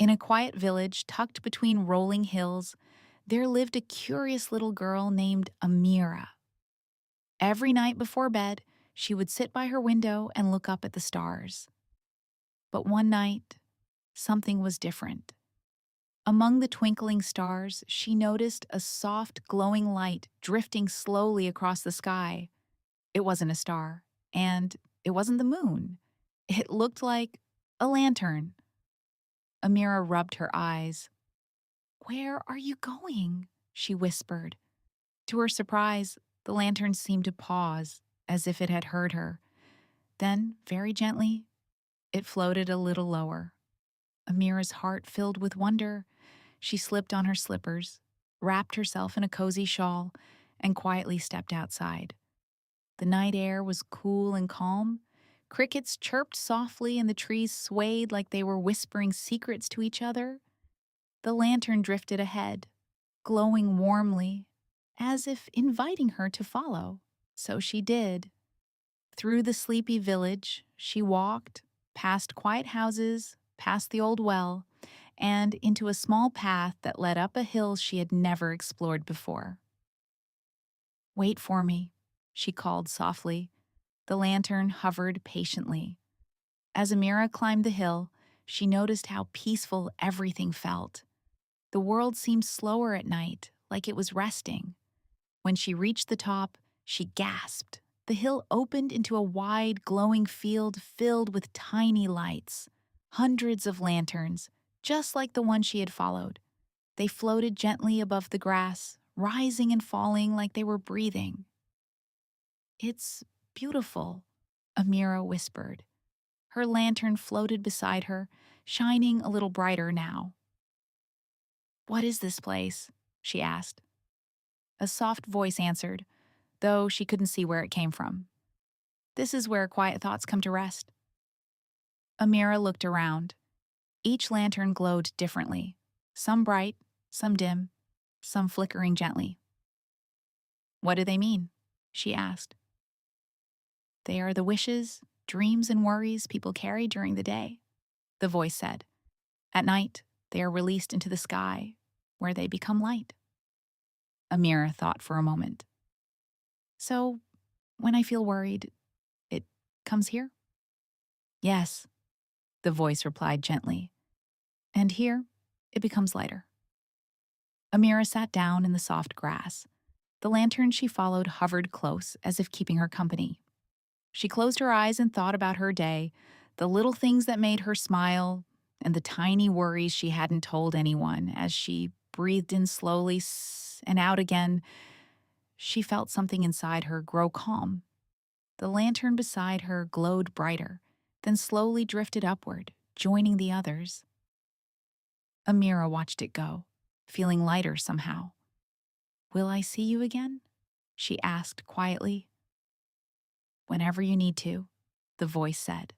In a quiet village tucked between rolling hills, there lived a curious little girl named Amira. Every night before bed, she would sit by her window and look up at the stars. But one night, something was different. Among the twinkling stars, she noticed a soft, glowing light drifting slowly across the sky. It wasn't a star, and it wasn't the moon. It looked like a lantern. Amira rubbed her eyes. "Where are you going?" she whispered. To her surprise, the lantern seemed to pause, as if it had heard her. Then, very gently, it floated a little lower. Amira's heart filled with wonder. She slipped on her slippers, wrapped herself in a cozy shawl, and quietly stepped outside. The night air was cool and calm. Crickets chirped softly and the trees swayed like they were whispering secrets to each other. The lantern drifted ahead, glowing warmly, as if inviting her to follow. So she did. Through the sleepy village, she walked, past quiet houses, past the old well, and into a small path that led up a hill she had never explored before. "Wait for me," she called softly. The lantern hovered patiently. As Amira climbed the hill, she noticed how peaceful everything felt. The world seemed slower at night, like it was resting. When she reached the top, she gasped. The hill opened into a wide, glowing field filled with tiny lights. Hundreds of lanterns, just like the one she had followed. They floated gently above the grass, rising and falling like they were breathing. "It's beautiful," Amira whispered. Her lantern floated beside her, shining a little brighter now. "What is this place?" she asked. A soft voice answered, though she couldn't see where it came from. "This is where quiet thoughts come to rest." Amira looked around. Each lantern glowed differently, some bright, some dim, some flickering gently. "What do they mean?" she asked. "They are the wishes, dreams, and worries people carry during the day," the voice said. "At night, they are released into the sky, where they become light." Amira thought for a moment. "So, when I feel worried, it comes here?" "Yes," the voice replied gently. "And here, it becomes lighter." Amira sat down in the soft grass. The lantern she followed hovered close, as if keeping her company. She closed her eyes and thought about her day, the little things that made her smile, and the tiny worries she hadn't told anyone. As she breathed in slowly and out again, she felt something inside her grow calm. The lantern beside her glowed brighter, then slowly drifted upward, joining the others. Amira watched it go, feeling lighter somehow. "Will I see you again?" she asked quietly. "Whenever you need to," the voice said.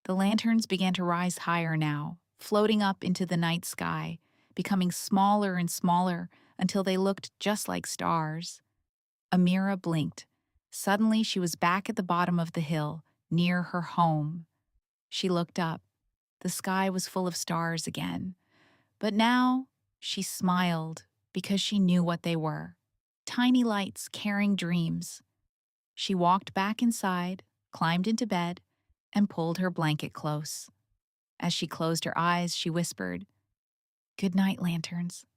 The lanterns began to rise higher now, floating up into the night sky, becoming smaller and smaller until they looked just like stars. Amira blinked. Suddenly, she was back at the bottom of the hill, near her home. She looked up. The sky was full of stars again. But now, she smiled because she knew what they were. Tiny lights carrying dreams. She walked back inside, climbed into bed, and pulled her blanket close. As she closed her eyes, she whispered, "Good night, lanterns."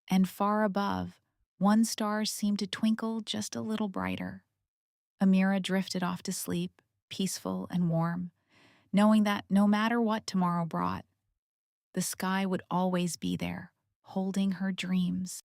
And far above, one star seemed to twinkle just a little brighter. Amira drifted off to sleep, peaceful and warm, knowing that no matter what tomorrow brought, the sky would always be there, holding her dreams.